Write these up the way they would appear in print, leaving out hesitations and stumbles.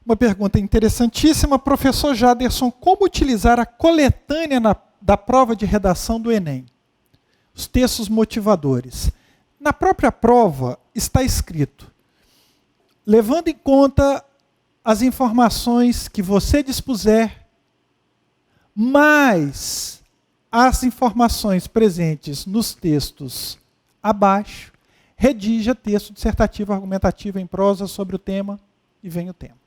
Uma pergunta interessantíssima. Professor Jaderson, como utilizar a coletânea da prova de redação do Enem? Os textos motivadores. Na própria prova está escrito, levando em conta as informações que você dispuser, mais as informações presentes nos textos abaixo, redija texto dissertativo argumentativo em prosa sobre o tema e vem o tema.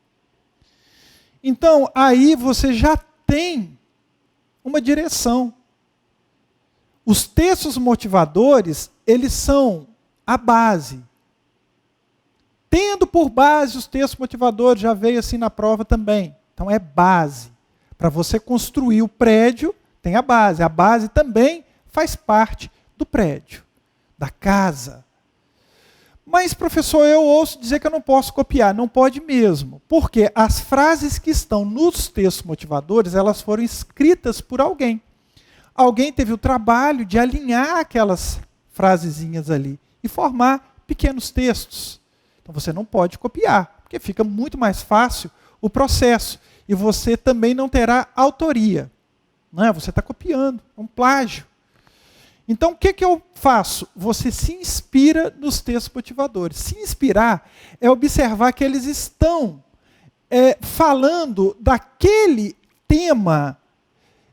Então, aí você já tem uma direção. Os textos motivadores, eles são a base. Tendo por base os textos motivadores, já veio assim na prova também. Então é base. Para você construir o prédio, tem a base. A base também faz parte do prédio, da casa. Mas, professor, eu ouço dizer que eu não posso copiar. Não pode mesmo. Porque as frases que estão nos textos motivadores, elas foram escritas por alguém. Alguém teve o trabalho de alinhar aquelas frasezinhas ali e formar pequenos textos. Então você não pode copiar, porque fica muito mais fácil o processo. E você também não terá autoria. Não é? Você está copiando, é um plágio. Então o que eu faço? Você se inspira nos textos motivadores. Se inspirar é observar que eles estão falando daquele tema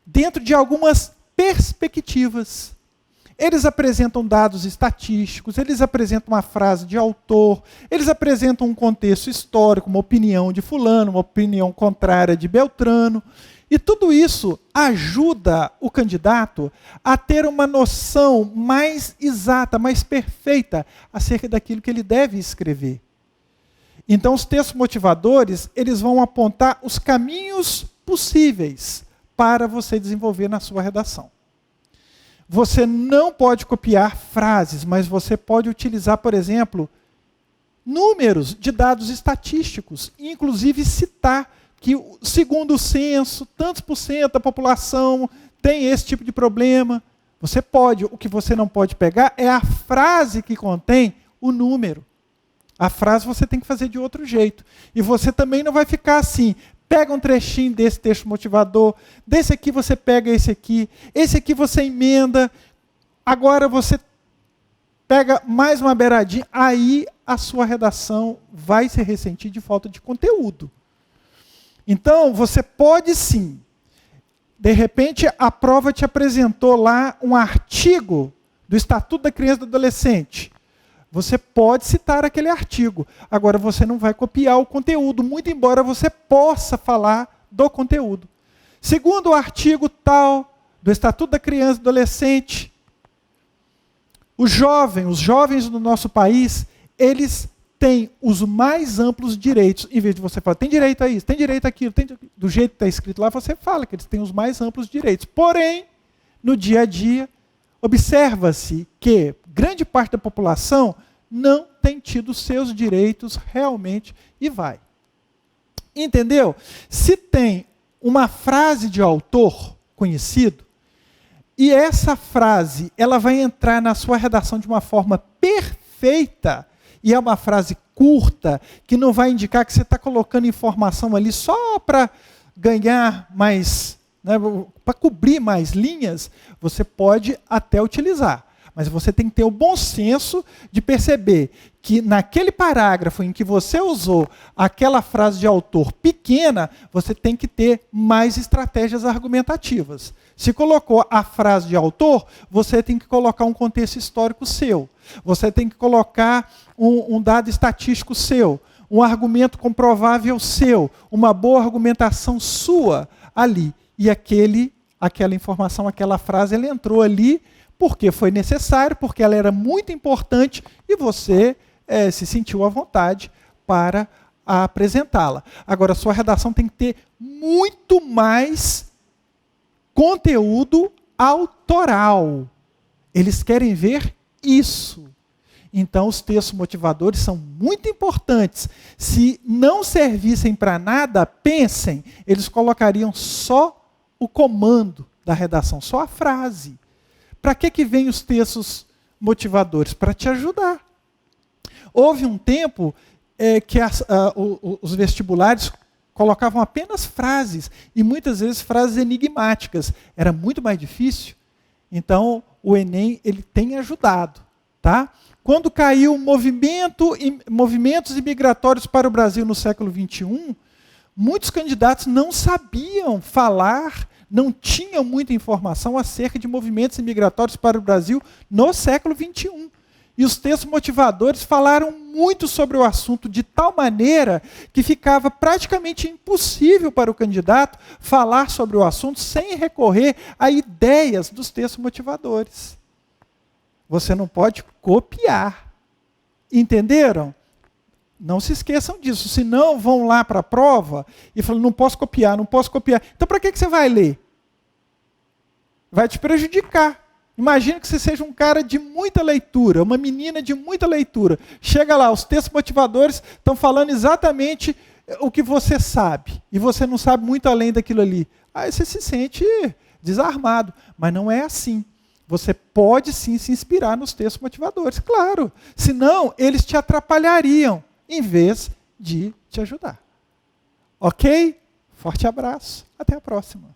dentro de algumas perspectivas. Eles apresentam dados estatísticos, eles apresentam uma frase de autor, eles apresentam um contexto histórico, uma opinião de fulano, uma opinião contrária de Beltrano. E tudo isso ajuda o candidato a ter uma noção mais exata, mais perfeita acerca daquilo que ele deve escrever. Então, os textos motivadores, eles vão apontar os caminhos possíveis para você desenvolver na sua redação. Você não pode copiar frases, mas você pode utilizar, por exemplo, números de dados estatísticos, inclusive citar que, segundo o censo, tantos por cento da população tem esse tipo de problema. Você pode, o que você não pode pegar é a frase que contém o número. A frase você tem que fazer de outro jeito. E você também não vai ficar assim, pega um trechinho desse texto motivador, desse aqui você pega esse aqui você emenda, agora você pega mais uma beiradinha, aí a sua redação vai se ressentir de falta de conteúdo. Então, você pode sim, de repente a prova te apresentou lá um artigo do Estatuto da Criança e do Adolescente. Você pode citar aquele artigo. Agora, você não vai copiar o conteúdo, muito embora você possa falar do conteúdo. Segundo o artigo tal do Estatuto da Criança e do Adolescente, os jovens do nosso país, eles têm os mais amplos direitos. Em vez de você falar, tem direito a isso, tem direito àquilo, do jeito que está escrito lá, você fala que eles têm os mais amplos direitos. Porém, no dia a dia, observa-se que grande parte da população não tem tido seus direitos realmente e vai. Entendeu? Se tem uma frase de autor conhecido, e essa frase ela vai entrar na sua redação de uma forma perfeita, e é uma frase curta, que não vai indicar que você está colocando informação ali só para ganhar mais, né, para cobrir mais linhas, você pode até utilizar. Mas você tem que ter o bom senso de perceber que naquele parágrafo em que você usou aquela frase de autor pequena, você tem que ter mais estratégias argumentativas. Se colocou a frase de autor, você tem que colocar um contexto histórico seu. Você tem que colocar um dado estatístico seu, um argumento comprovável seu, uma boa argumentação sua ali. E aquela informação, aquela frase, ela entrou ali porque foi necessário, porque ela era muito importante e você se sentiu à vontade para apresentá-la. Agora, a sua redação tem que ter muito mais conteúdo autoral. Eles querem ver isso. Então, os textos motivadores são muito importantes. Se não servissem para nada, pensem, eles colocariam só o comando da redação, só a frase. Para que vêm os textos motivadores? Para te ajudar. Houve um tempo que os vestibulares Colocavam apenas frases, e muitas vezes frases enigmáticas. Era muito mais difícil. Então, o Enem ele tem ajudado. Tá? Quando caiu movimentos imigratórios para o Brasil no século XXI, muitos candidatos não sabiam falar, não tinham muita informação acerca de movimentos imigratórios para o Brasil no século XXI. E os textos motivadores falaram muito sobre o assunto de tal maneira que ficava praticamente impossível para o candidato falar sobre o assunto sem recorrer a ideias dos textos motivadores. Você não pode copiar. Entenderam? Não se esqueçam disso. Senão vão lá para a prova e falam, não posso copiar, não posso copiar. Então para que você vai ler? Vai te prejudicar. Imagina que você seja um cara de muita leitura, uma menina de muita leitura. Chega lá, os textos motivadores estão falando exatamente o que você sabe. E você não sabe muito além daquilo ali. Aí você se sente desarmado. Mas não é assim. Você pode sim se inspirar nos textos motivadores, claro. Senão, eles te atrapalhariam, em vez de te ajudar. Ok? Forte abraço. Até a próxima.